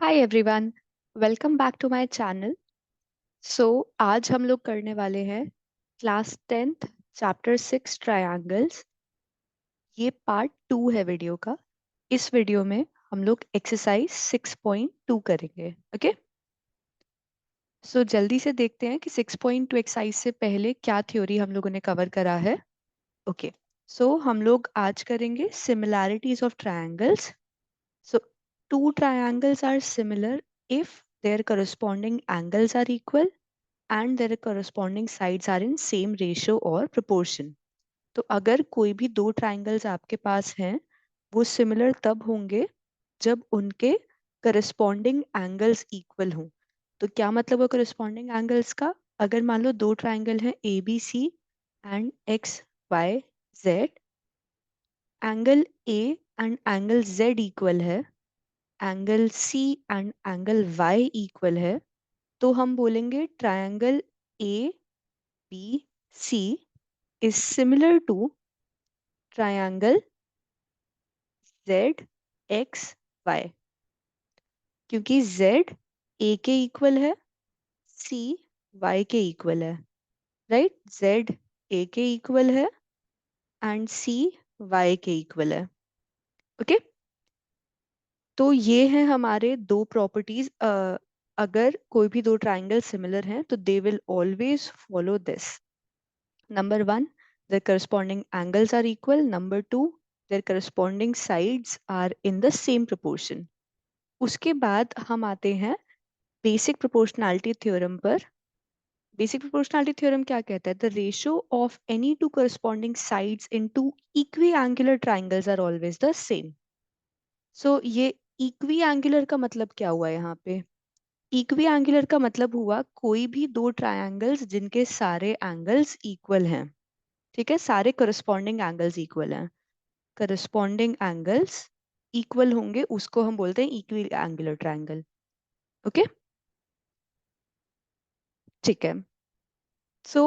Hi everyone, welcome back to my channel. So आज हम लोग करने वाले हैं क्लास 10th चैप्टर 6 ट्रायंगल्स। ये पार्ट 2 है वीडियो का। इस वीडियो में हम लोग एक्सरसाइज 6.2 करेंगे। ओके, सो जल्दी से देखते हैं कि 6.2 एक्सरसाइज से पहले क्या थ्योरी हम लोगों ने कवर करा है। ओके, सो हम लोग आज करेंगे similarities of triangles. So, two triangles are similar if their corresponding angles are equal and their corresponding sides are in same ratio or proportion. तो अगर कोई भी दो ट्राइंगल्स आपके पास हैं, वो सिमिलर तब होंगे जब उनके करस्पॉन्डिंग एंगल्स इक्वल हों। तो क्या मतलब है करस्पॉन्डिंग एंगल्स का? अगर मान लो दो ट्राइंगल हैं A B C and X Y Z, angle A and angle Z equal है, angle C and angle Y equal है, तो हम बोलेंगे triangle A B C is similar to triangle Z X Y, क्योंकि Z A के equal है, C Y के equal है। राइट, जेड ए के इक्वल है एंड सी वाई के इक्वल है। ओके, तो ये हैं हमारे दो प्रॉपर्टीज। अगर कोई भी दो ट्राइंगल सिमिलर हैं तो they will always follow this. Number one, their corresponding angles are equal. Number two, their corresponding sides are in the same proportion. उसके बाद हम आते हैं बेसिक प्रोपोर्शनैलिटी थ्योरम पर। बेसिक प्रोपोर्शनैलिटी थ्योरम क्या कहता है? The ratio of any two corresponding sides in two equiangular triangles are always the same. So ये equiangular का मतलब क्या हुआ यहाँ पे? equiangular का मतलब हुआ कोई भी दो ट्रायंगल्स जिनके सारे एंगल्स इक्वल हैं। ठीक है, सारे करस्पॉन्डिंग एंगल्स इक्वल हैं। करस्पॉन्डिंग एंगल्स इक्वल होंगे उसको हम बोलते हैं इक्वी एंगुलर ट्रायंगल। ओके, ठीक है। सो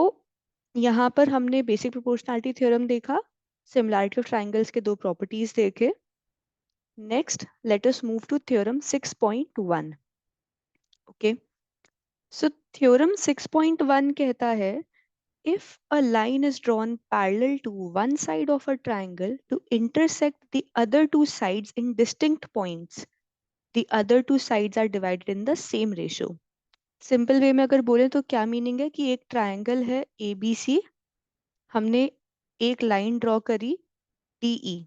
यहाँ पर हमने बेसिक प्रोपोर्शनैलिटी थ्योरम देखा, सिमिलैरिटी ऑफ ट्रायंगल्स के दो प्रॉपर्टीज देखे। Next let us move to theorem 6.1। Okay, so theorem 6.1 कहता है if a line is drawn parallel to one side of a triangle to intersect the other two sides in distinct points, the other two sides are divided in the same ratio. Simple way में अगर बोले तो क्या meaning है कि एक triangle है A B C, हमने एक लाइन ड्रॉ करी डीई,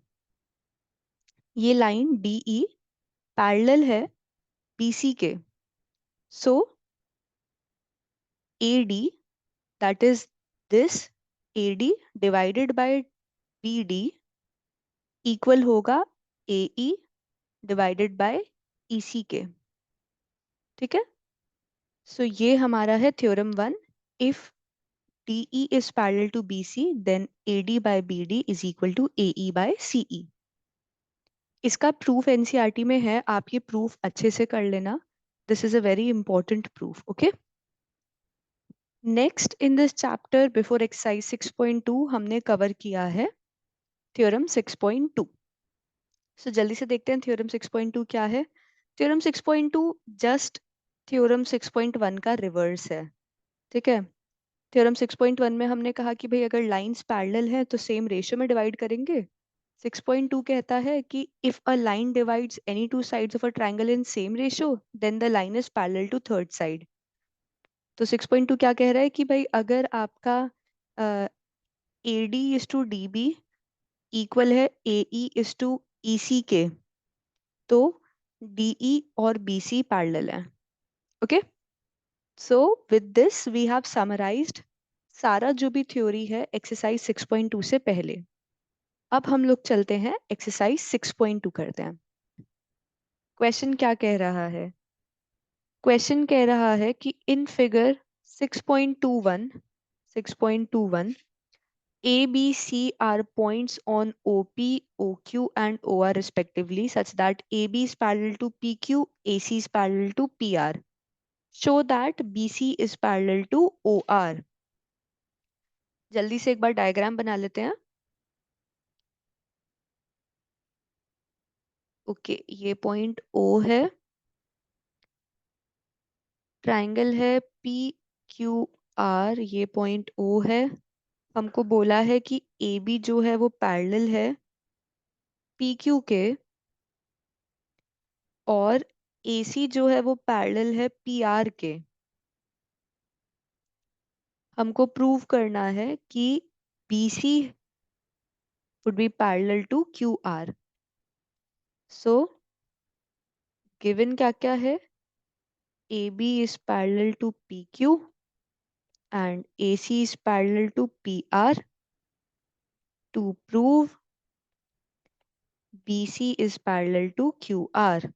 ये लाइन डीई पैरेलल है बीसी के। So AD, that is this AD divided by BD equal होगा एई डिवाइडेड बाय ईसी के। ठीक है, सो ये हमारा है theorem 1। If DE is parallel to BC, then AD by BD is equal to AE by CE. इसका proof NCERT में है, आप ये प्रूफ अच्छे से कर लेना। This is a very important proof. Okay, next in this chapter before exercise 6.2 हमने कवर किया है थ्योरम 6.2। सो जल्दी से देखते हैं थ्योरम 6.2 क्या है। थ्योरम 6.2 जस्ट थ्योरम 6.1 का रिवर्स है। ठीक है, थ्योरम 6.1 में हमने कहा कि भाई अगर लाइंस पैरेलल हैं तो सेम रेशियो में डिवाइड करेंगे। 6.2 कहता है कि if a line divides any two sides of a triangle in same ratio then the line is parallel to third side. तो 6.2 क्या कह रहा है कि भाई अगर आपका A D is to D B equal है ए ई इज टू ई सी के, तो डी ई और बी सी पैरेलल है। Okay, so with this we have summarised सारा जो भी थ्योरी है एक्सरसाइज 6.2 से पहले। अब हम लोग चलते हैं एक्सरसाइज 6.2 करते हैं। क्वेश्चन क्या कह रहा है? क्वेश्चन कह रहा है कि in figure 6.21 6.21 A, B, C are points on OP, OQ and OR respectively such that AB is parallel to PQ, AC is parallel to PR. Show that BC is parallel to OR. जल्दी से एक बार diagram बना लेते हैं। Okay, ये point O है, triangle है P Q R, ये पॉइंट ओ है। हमको बोला है कि ए बी जो है वो पैरेलल है पी क्यू के, और ए सी जो है वो पैरेलल है पी आर के। हमको प्रूव करना है कि B C would be parallel to Q R. So given क्या क्या है, A B is parallel to P Q and AC is parallel to PR. To prove BC is parallel to QR.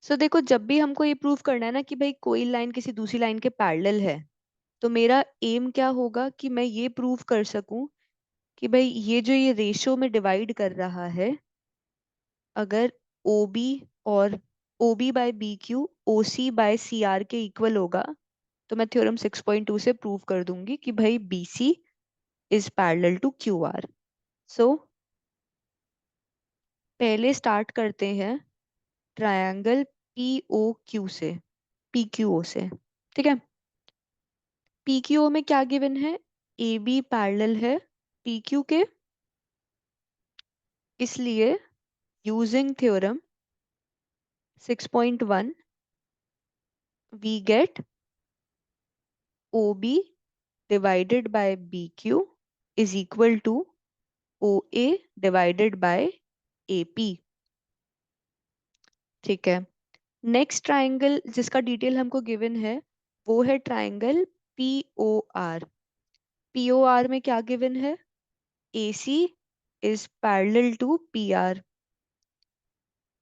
So देखो, जब भी हमको ये prove करना है ना कि भाई कोई लाइन किसी दूसरी लाइन के पैरेलल है, तो मेरा एम क्या होगा कि मैं ये प्रूव कर सकूं कि भाई ये रेशो में डिवाइड कर रहा है, अगर OB और OB by BQ OC by CR के इक्वल होगा, तो मैं थ्योरम 6.2 से प्रूव कर दूंगी कि भाई BC is parallel to QR. So पहले स्टार्ट करते हैं ट्रायंगल POQ से, PQO से। ठीक है, PQO में क्या गिवन है, AB पैरेलल है PQ के, इसलिए using theorem 6.1 we get OB divided by BQ is equal to OA divided by AP। ठीक है, नेक्स्ट ट्राइंगल जिसका डिटेल हमको गिवन है वो है ट्राइंगल POR। POR में क्या गिवन है, AC is parallel to PR।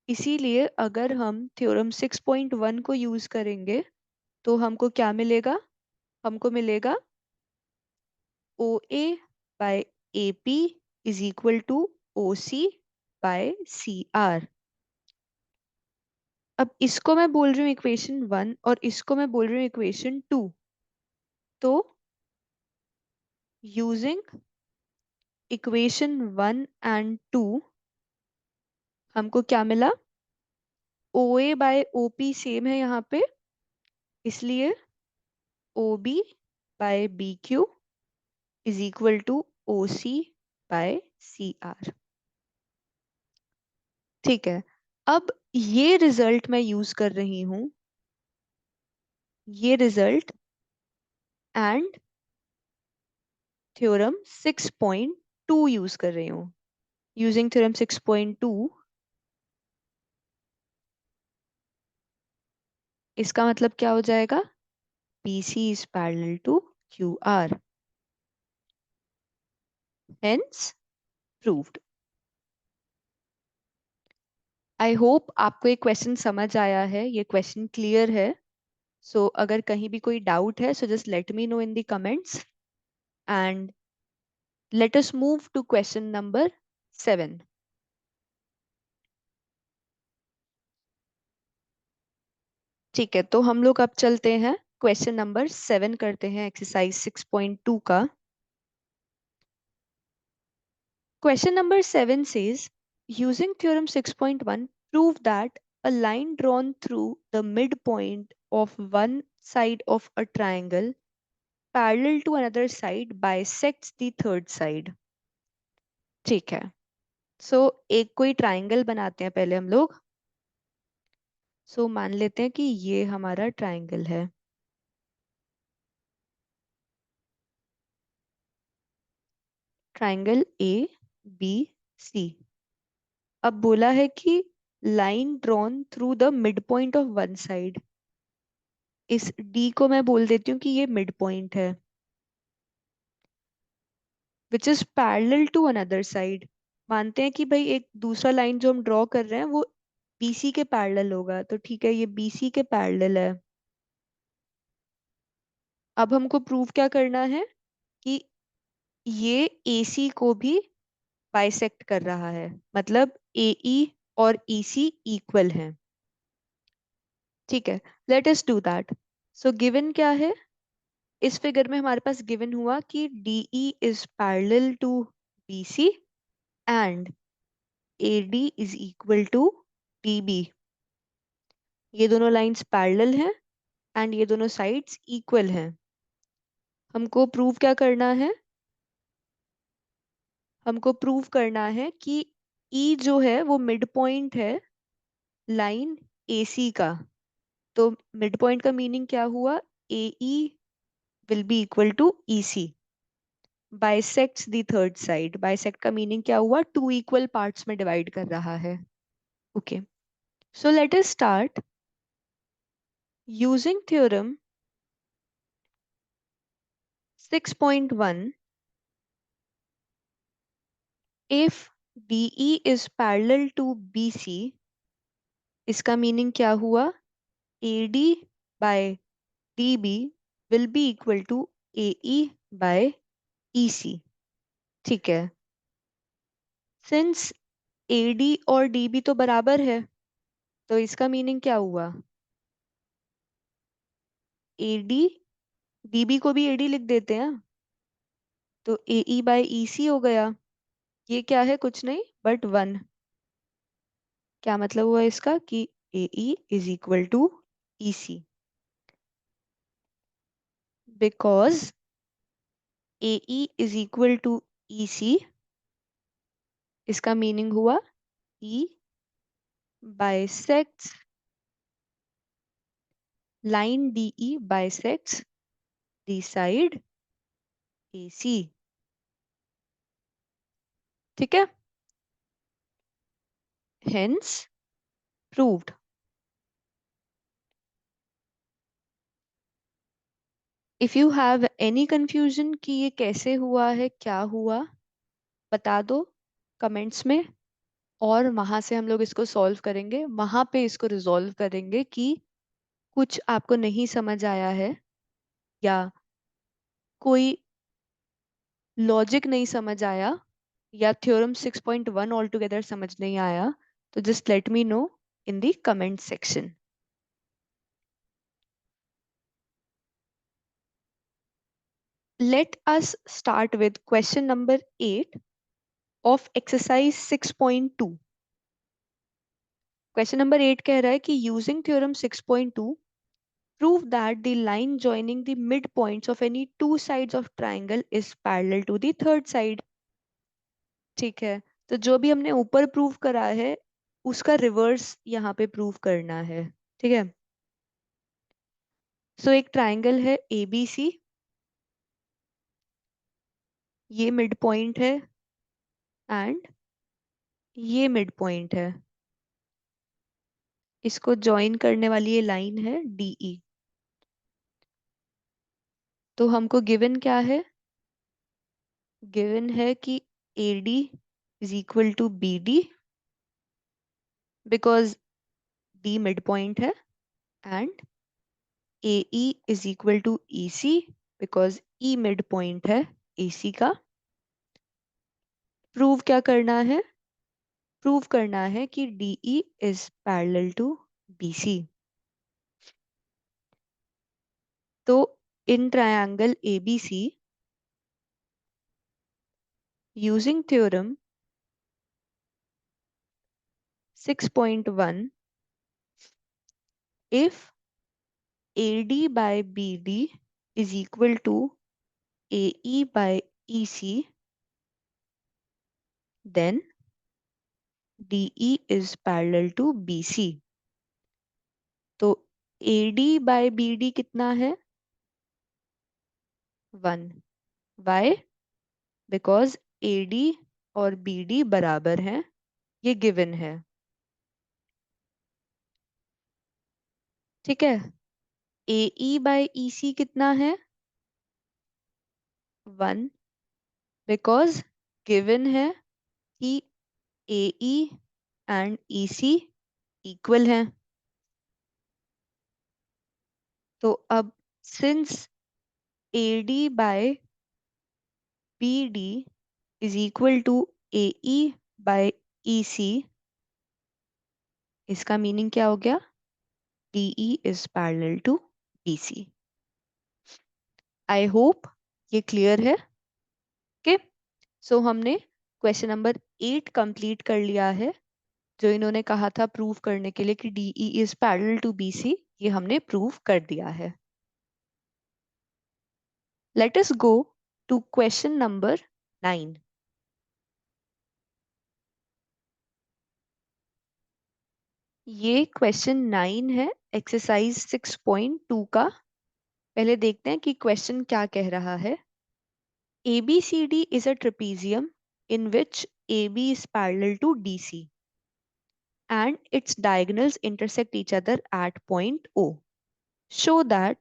इसीलिए अगर हम थ्योरम 6.1 को यूज करेंगे तो हमको क्या मिलेगा, हमको मिलेगा OA by AP is equal to OC by CR। अब इसको मैं बोल रही हूँ इक्वेशन 1 और इसको मैं बोल रही हूँ इक्वेशन 2। तो यूजिंग इक्वेशन 1 एंड 2 हमको क्या मिला, OA बाय OP सेम है यहाँ पे, इसलिए OB by BQ is equal to OC by CR। ठीक है, अब ये रिजल्ट मैं यूज कर रही हूँ, ये रिजल्ट एंड थ्योरम 6.2 यूज कर रही हूँ। यूजिंग थ्योरम 6.2, इसका मतलब क्या हो जाएगा, BC is parallel to QR, hence proved। I hope आपको ये क्वेश्चन समझ आया है, ये क्वेश्चन क्लियर है। सो अगर कहीं भी कोई डाउट है, so just let me know in the comments and let us move to question number 7। ठीक है, तो हम लोग अब चलते हैं क्वेश्चन नंबर 7 करते हैं, एक्सरसाइज 6.2 का। Question number 7 says using theorem 6.1 prove that a line drawn through the midpoint of one side of a triangle parallel to another side bisects the third side। ठीक है, सो एक कोई ट्राइंगल बनाते हैं पहले हम लोग। सो मान लेते हैं कि ये हमारा ट्राइंगल है। Triangle ABC। अब बोला है कि line drawn through the mid point of one side, इस D को मैं बोल देती हूँ कि ये मिड पॉइंट है, which is parallel to another side. मानते हैं कि भाई एक दूसरा लाइन जो हम ड्रॉ कर रहे हैं वो BC के पैरेलल होगा, तो ठीक है, ये BC के पैरेलल है। अब हमको प्रूव क्या करना है कि ये AC को भी बाइसेक्ट कर रहा है, मतलब AE और EC इक्वल हैं। ठीक है, let us do that. So given क्या है, इस फिगर में हमारे पास गिवन हुआ कि DE is parallel to BC and AD is equal to DB। ये दोनों लाइंस पैरेलल हैं एंड ये दोनों साइड्स इक्वल हैं। हमको प्रूव क्या करना है? हमको प्रूव करना है कि E जो है वो मिड पॉइंट है लाइन AC का। तो मिड पॉइंट का मीनिंग क्या हुआ? AE will be equal to EC। Bisects the third side. Bisect का मीनिंग क्या हुआ? टू इक्वल पार्ट्स में डिवाइड कर रहा है। Okay, so let us start using theorem 6.1। if DE is parallel to BC, इसका मीनिंग क्या हुआ? AD by DB will be equal to AE by EC। ठीक है, सिंस AD और DB तो बराबर है, तो इसका मीनिंग क्या हुआ? AD, DB को भी AD लिख देते हैं, तो AE by EC हो गया। ये क्या है? कुछ नहीं बट 1। क्या मतलब हुआ इसका? कि AE is equal to EC because AE is equal to EC। इसका मीनिंग हुआ E bisects line DE bisects the side AC। ठीक है, hence proved। if you have any confusion कि ये कैसे हुआ है, क्या हुआ, बता दो कमेंट्स में, और वहां से हम लोग इसको सॉल्व करेंगे। वहां पे इसको रिजॉल्व करेंगे कि कुछ आपको नहीं समझ आया है या कोई लॉजिक नहीं समझ आया या थ्योरम 6.1 ऑल टुगेदर समझ नहीं आया, तो just let me know in the comment section. Let us start with question number 8 of exercise 6.2। Question number 8 कह रहा है कि using theorem 6.2 prove that the line joining the midpoints of any two sides of triangle is parallel to the third side। ठीक है, तो जो भी हमने ऊपर प्रूव करा है उसका रिवर्स यहाँ पे प्रूव करना है। ठीक है, सो एक ट्राइंगल है ABC, ये मिड पॉइंट है एंड ये मिड पॉइंट है। इसको ज्वाइन करने वाली ये लाइन है DE। तो हमको गिवन क्या है? गिवन है कि AD is equal to BD because D mid point है and AE is equal to EC because E mid point है AC का। प्रूव क्या करना है? प्रूव करना है कि DE is parallel to BC। तो in triangle ABC using theorem 6.1, if AD by BD is equal to AE by EC, then DE is parallel to BC। तो AD by BD कितना है? 1। Why? Because AD और BD बराबर हैं, ये given है। ठीक है, AE by EC कितना है? 1 बिकॉज गिवन है कि AE एंड EC इक्वल हैं। तो अब since AD by BD is equal to AE by EC, इसका मीनिंग क्या हो गया? DE is parallel to BC। I hope ये क्लियर है। ओके, सो हमने क्वेश्चन नंबर 8 कंप्लीट कर लिया है। जो इन्होंने कहा था प्रूव करने के लिए कि DE is parallel to BC, ये हमने प्रूव कर दिया है। Let us go to question number 9। ये क्वेश्चन 9 है एक्सरसाइज 6.2 का। पहले देखते हैं कि क्वेश्चन क्या कह रहा है। ABCD is a trapezium in which AB is parallel to DC and its diagonals intersect each other at point O. Show that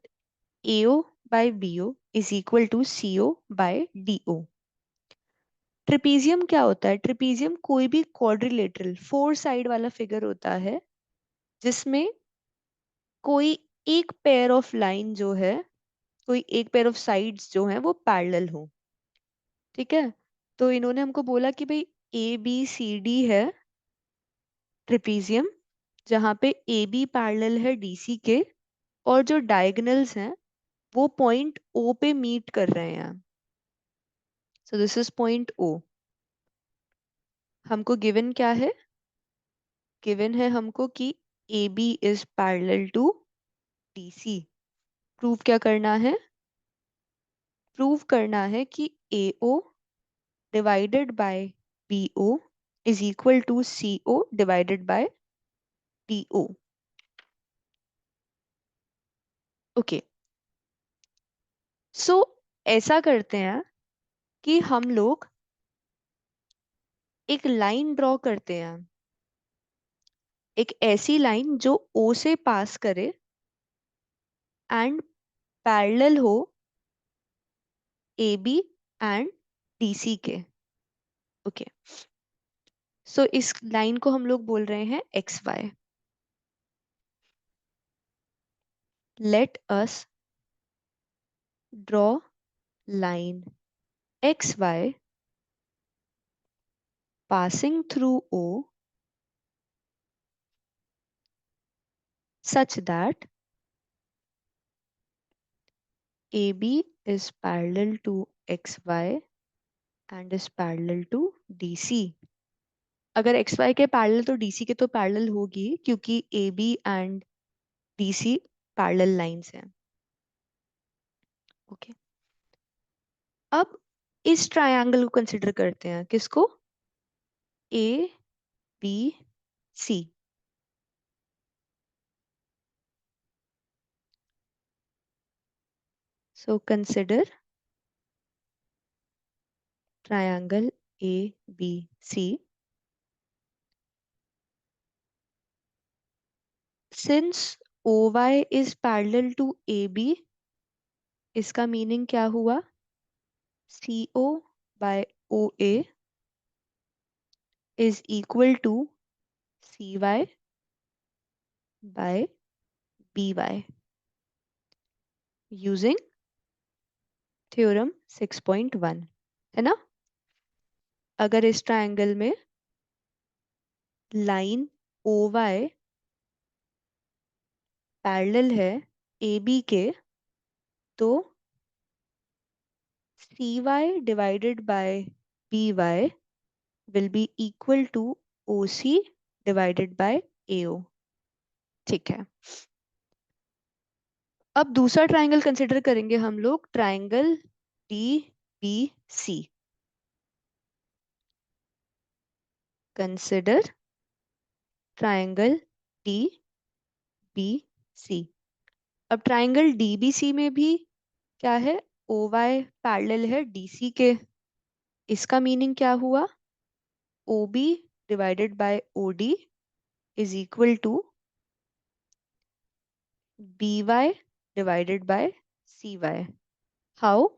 AO by BO is equal to CO by DO. Trapezium क्या होता है? Trapezium कोई भी quadrilateral 4 side वाला figure होता है जिसमें कोई एक पेयर ऑफ लाइन जो है, कोई एक पेयर ऑफ साइड्स जो हैं वो पैरेलल हो। ठीक है, तो इन्होंने हमको बोला कि भाई ABCD है ट्रिपीजियम जहाँ पे AB पैरेलल है DC के, और जो डायगोनल्स हैं वो पॉइंट O पे मीट कर रहे हैं। So this is point O। हमको गिवन क्या है? गिवन है हमको कि AB is parallel to DC। Prove क्या करना है? प्रूव करना है कि AO divided by BO is equal to CO divided by DO। Okay, so ऐसा करते हैं कि हम लोग एक लाइन ड्रॉ करते हैं, एक ऐसी लाइन जो O से पास करे एंड पैरेलल हो AB एंड DC के। ओके, सो इस लाइन को हम लोग बोल रहे हैं XY। Late us draw line XY passing through O such that AB is parallel to XY and is parallel to DC। अगर XY के पैरेलल तो DC के तो पैरेलल होगी, क्योंकि AB and DC parallel lines हैं। ओके, अब इस ट्रायंगल को कंसिडर करते हैं। किसको? ABC। So consider triangle ABC। Since OY is parallel to AB, इसका मीनिंग क्या हुआ? CO by OA is equal to CY by BY using theorem 6.1, है ना? अगर इस ट्रायंगल में लाइन OY पैरेलल है AB के, तो CY divided by BY will be equal to OC divided by AO। ठीक है, अब दूसरा ट्रायंगल कंसिडर करेंगे हम लोग, triangle DBC। Consider triangle DBC। अब ट्रायंगल DBC में भी क्या है? OY पैरेलल है DC के। इसका मीनिंग क्या हुआ? OB divided by OD is equal to BY divided by CY। How?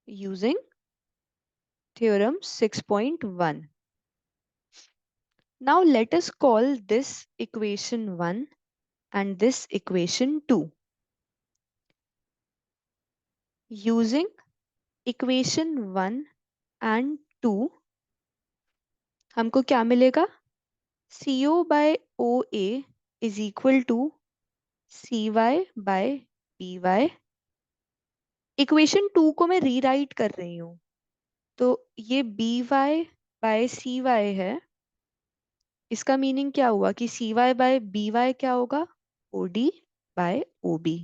Using theorem 6.1। Now let us call this equation 1 and this equation 2। Using equation 1 and 2 हमको क्या मिलेगा? CO by OA is equal to CY by BY। Equation 2 को मैं rewrite कर रही हूँ, तो ये BY by CY है, इसका मीनिंग क्या हुआ कि C Y by B Y क्या होगा, O D by O B.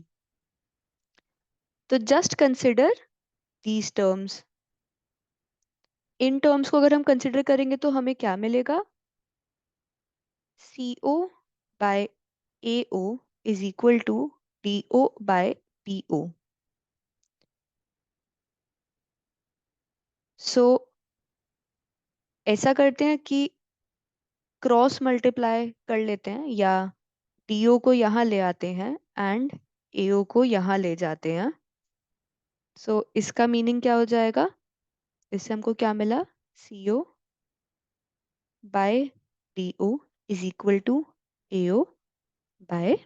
तो जस्ट कंसिडर दीज टर्म्स। इन टर्म्स को अगर हम कंसिडर करेंगे तो हमें क्या मिलेगा, C O by A O is equal to D O by B O. So ऐसा करते हैं कि क्रॉस मल्टीप्लाई कर लेते हैं, या डीओ को यहाँ ले आते हैं एंड एओ को यहाँ ले जाते हैं। सो इसका मीनिंग क्या हो जाएगा, इससे हमको क्या मिला, C O by D O is equal to A O by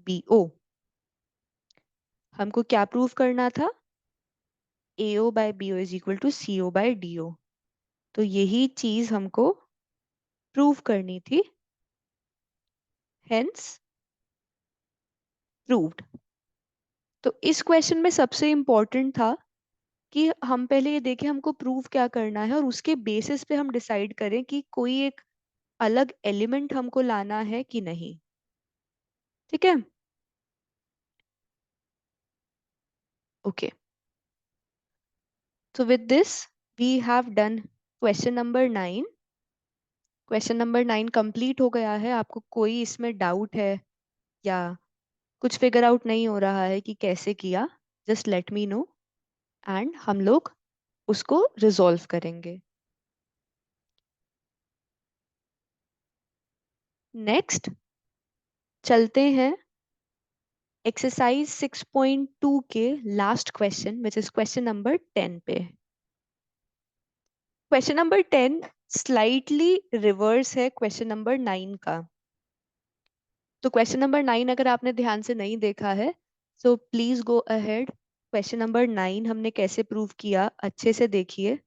B O. हमको क्या प्रूव करना था, A O by B O is equal to C O by D O. तो यही चीज हमको प्रूव करनी थी, हेंस प्रूव्ड। तो इस क्वेश्चन में सबसे इंपॉर्टेंट था कि हम पहले ये देखें हमको प्रूव क्या करना है, और उसके बेसिस पे हम डिसाइड करें कि कोई एक अलग एलिमेंट हमको लाना है कि नहीं। ठीक है, okay. So with this, we have done question number 9. Question number 9 complete हो गया है। आपको कोई इसमें डाउट है या कुछ फिगर आउट नहीं हो रहा है कि कैसे किया, just let me no and हम लोग उसको रिजॉल्व करेंगे। नेक्स्ट चलते हैं एक्सरसाइज 6.2 के last question which is question number 10 पे। क्वेश्चन नंबर 10 स्लाइटली रिवर्स है क्वेश्चन नंबर 9 का। तो क्वेश्चन नंबर 9 अगर आपने ध्यान से नहीं देखा है, so please go ahead. Question number 9 हमने कैसे प्रूव किया अच्छे से देखिए।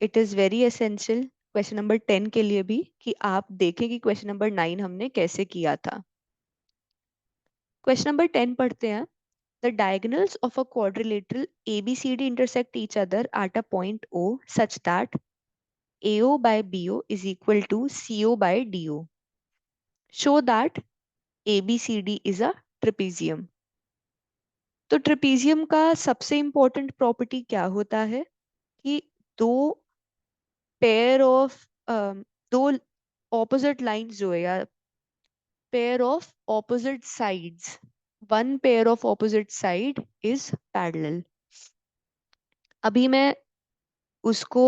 It is very essential question number 10 के लिए भी कि आप देखें कि क्वेश्चन नंबर 9 हमने कैसे किया था। क्वेश्चन नंबर 10 पढ़ते हैं। The diagonals of a quadrilateral ABCD intersect each other at a point O such that AO by BO is equal to CO by DO. Show that ABCD is a trapezium. तो trapezium का सबसे important property क्या होता है कि दो pair of दो opposite lines जो है, या pair of opposite sides, one pair of opposite side is parallel. अभी मैं उसको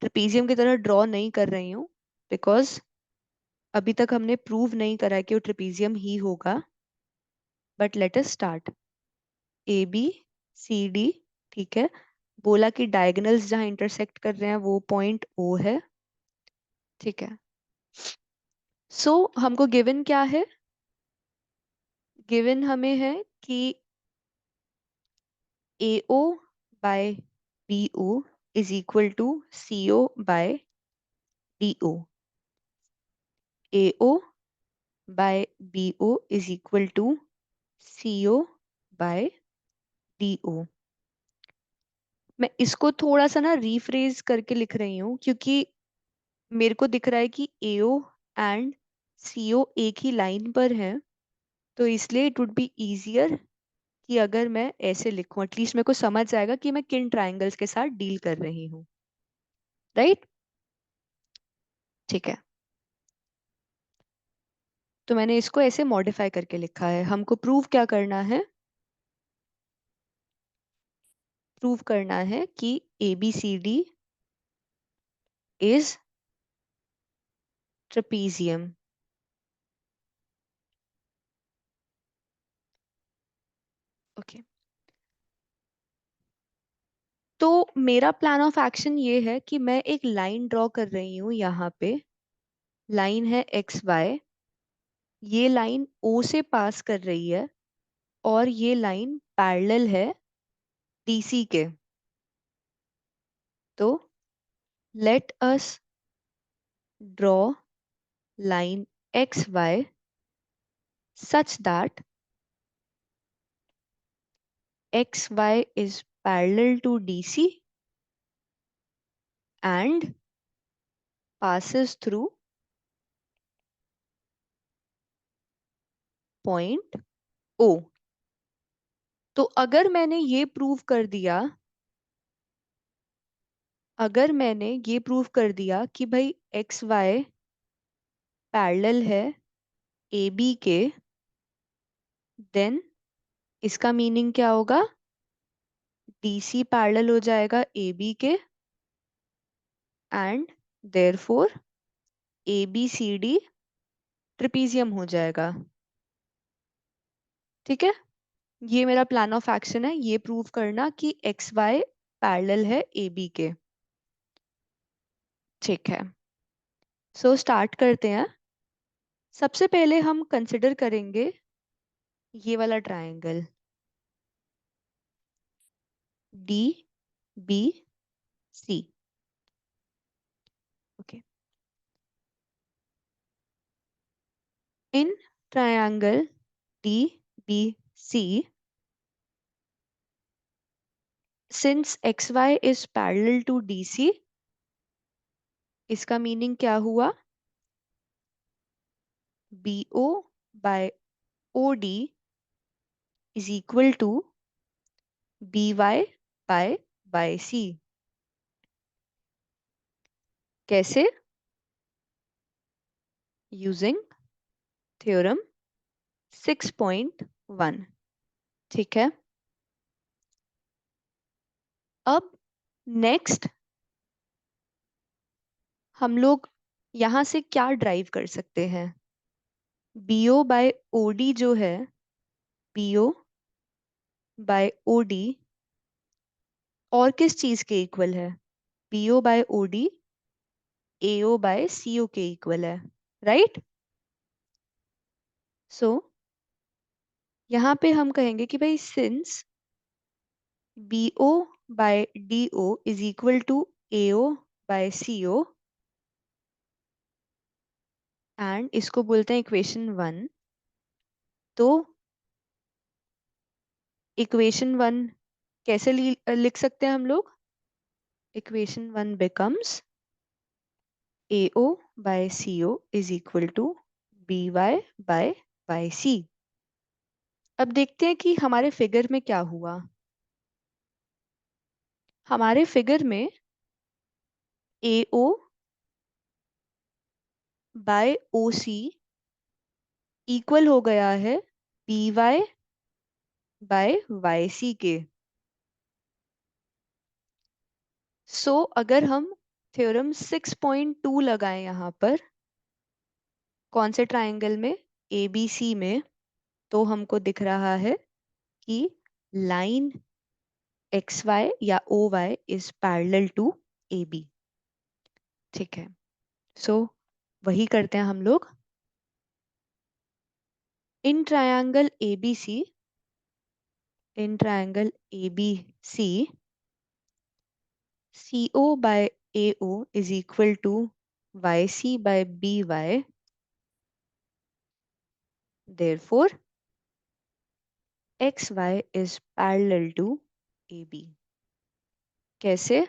ट्रेपीजियम की तरह ड्रॉ नहीं कर रही हूँ बिकॉज अभी तक हमने प्रूव नहीं करा है कि वो ट्रेपीजियम ही होगा। But let us start. A B C D, ठीक है। बोला कि डायगोनल्स जहां इंटरसेक्ट कर रहे हैं वो पॉइंट ओ है, ठीक है। सो हमको गिवन क्या है, गिवन हमें है कि A O by B O is equal to C O by D O. A O by B O is equal to C O by D O. मैं इसको थोड़ा सा ना रीफ्रेज करके लिख रही हूँ क्योंकि मेरे को दिख रहा है कि एओ एंड सीओ एक ही लाइन पर है, तो इसलिए इट वुड बी इजियर कि अगर मैं ऐसे लिखूं, एटलीस्ट मेरे को समझ जाएगा कि मैं किन ट्रायंगल्स के साथ डील कर रही हूँ। राइट, ठीक है। तो मैंने इसको ऐसे मॉडिफाई करके लिखा है। हमको प्रूव क्या करना है, प्रूव करना है कि A B C D is trapezium. Okay, तो मेरा प्लान ऑफ एक्शन ये है कि मैं एक लाइन ड्रॉ कर रही हूँ यहाँ पे। लाइन है एक्स वाई, ये लाइन ओ से पास कर रही है और ये लाइन पैरेलल है डीसी के। तो let us draw line X Y such that xy is parallel to DC and passes through point O. तो अगर मैंने ये प्रूव कर दिया, कि भाई एक्स वाई पैरेलल है ए बी के, देन इसका मीनिंग क्या होगा? डी सी पैरेलल हो जाएगा ए बी के, and therefore A B C D trapezium हो जाएगा। ठीक है, ये मेरा प्लान ऑफ एक्शन है, ये प्रूव करना कि एक्स वाई पैरेलल है ए बी के। ठीक है, सो स्टार्ट करते हैं। सबसे पहले हम कंसिडर करेंगे ये वाला triangle D B C. Okay, in triangle D B C, since X Y is parallel to D C, इसका मीनिंग क्या हुआ? B O by O D is equal to B Y by C. कैसे? Using theorem 6.1। ठीक है, अब next हम लोग यहां से क्या ड्राइव कर सकते हैं? बीओ बाय ओडी जो है, बीओ बाय ओडी और किस चीज के इक्वल है? BO by OD AO by CO के इक्वल है, राइट? सो यहाँ पे हम कहेंगे कि भाई since BO by DO is equal to AO by CO, and इसको बोलते हैं इक्वेशन 1, तो इक्वेशन 1 कैसे लिख सकते हैं हम लोग? Equation 1 becomes AO by CO is equal to BY by C। अब देखते हैं कि हमारे फिगर में क्या हुआ। हमारे फिगर में AO बाय OC इक्वल हो गया है BY बाय YC के। सो अगर हम थ्योरम 6.2 लगाएं यहाँ पर, कौन से ट्रायंगल में? ABC में, तो हमको दिख रहा है कि लाइन एक्स वाई या O Y is parallel to A B. ठीक है, सो वही करते हैं हम लोग। In triangle A B C, in triangle A B C, C O by A O is equal to Y C by B Y, therefore X Y is parallel to A B. कैसे?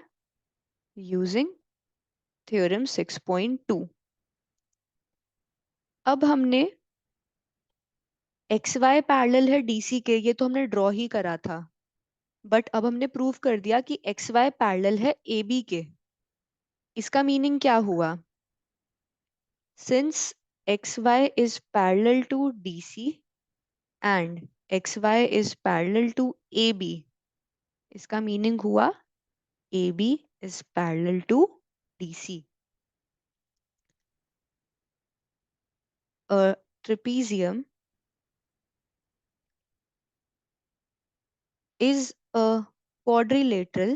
Using theorem 6.2। अब हमने X Y parallel है DC के, ये तो हमने draw ही करा था, बट अब हमने प्रूव कर दिया कि एक्स वाई पैरेलल है ए बी के। इसका मीनिंग क्या हुआ? Since X Y is parallel to D C and X Y is parallel to A B, इसका मीनिंग हुआ A B is parallel to D C. A trapezium is a quadrilateral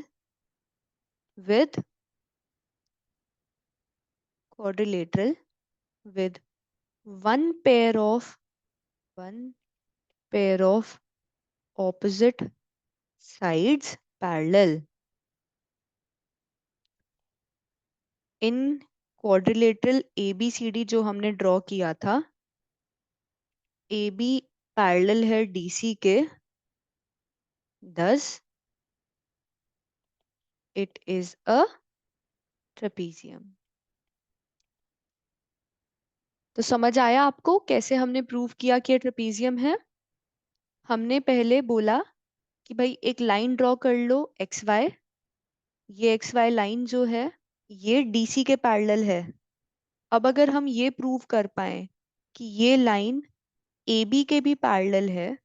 with quadrilateral with one pair of one pair of opposite sides parallel। In quadrilateral ABCD जो हमने draw किया था, AB parallel है DC के, thus it is a trapezium। तो समझ आया आपको कैसे हमने प्रूव किया कि ये ट्रेपेजियम है? हमने पहले बोला कि भाई एक लाइन ड्रॉ कर लो एक्स वाई, ये एक्स वाई लाइन जो है ये डीसी के पैरेलल है। अब अगर हम ये प्रूव कर पाए कि ये लाइन ए बी के भी पैरेलल है,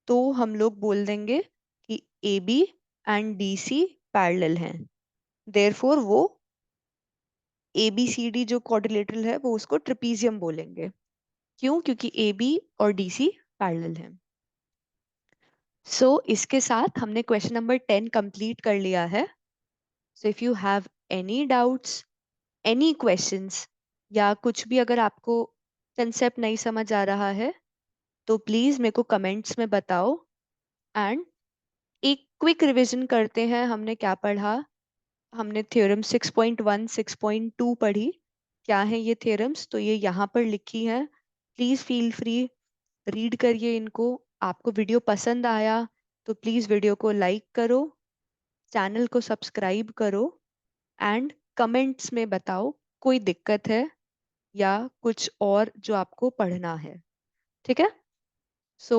तो हम लोग बोल देंगे कि A B and D C parallel हैं। देयरफॉर वो ए बी सी डी जो क्वाड्रिलेटरल है वो उसको ट्रेपीजियम बोलेंगे। क्यों? क्योंकि ए बी और डी सी पैरेलल हैं। सो इसके साथ हमने क्वेश्चन नंबर 10 कंप्लीट कर लिया है। So if you have any doubts, any questions, या कुछ भी अगर आपको कंसेप्ट नहीं समझ आ रहा है तो प्लीज मेरे को कमेंट्स में बताओ। एंड एक क्विक रिवीजन करते हैं, हमने क्या पढ़ा। हमने थ्योरम 6.1 6.2 पढ़ी। क्या है ये थ्योरम्स? तो ये यहाँ पर लिखी है, प्लीज फील फ्री रीड करिए इनको। आपको वीडियो पसंद आया तो प्लीज वीडियो को लाइक करो, चैनल को सब्सक्राइब करो, एंड कमेंट्स में बताओ कोई दिक्कत है या कुछ और जो आपको पढ़ना है। ठीक है? सो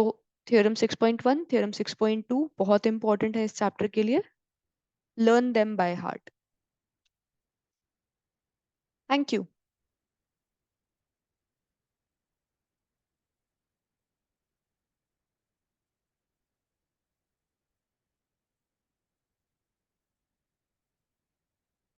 थ्योरम 6.1 थ्योरम 6.2 बहुत इंपॉर्टेंट है इस चैप्टर के लिए। Learn them by heart. Thank you.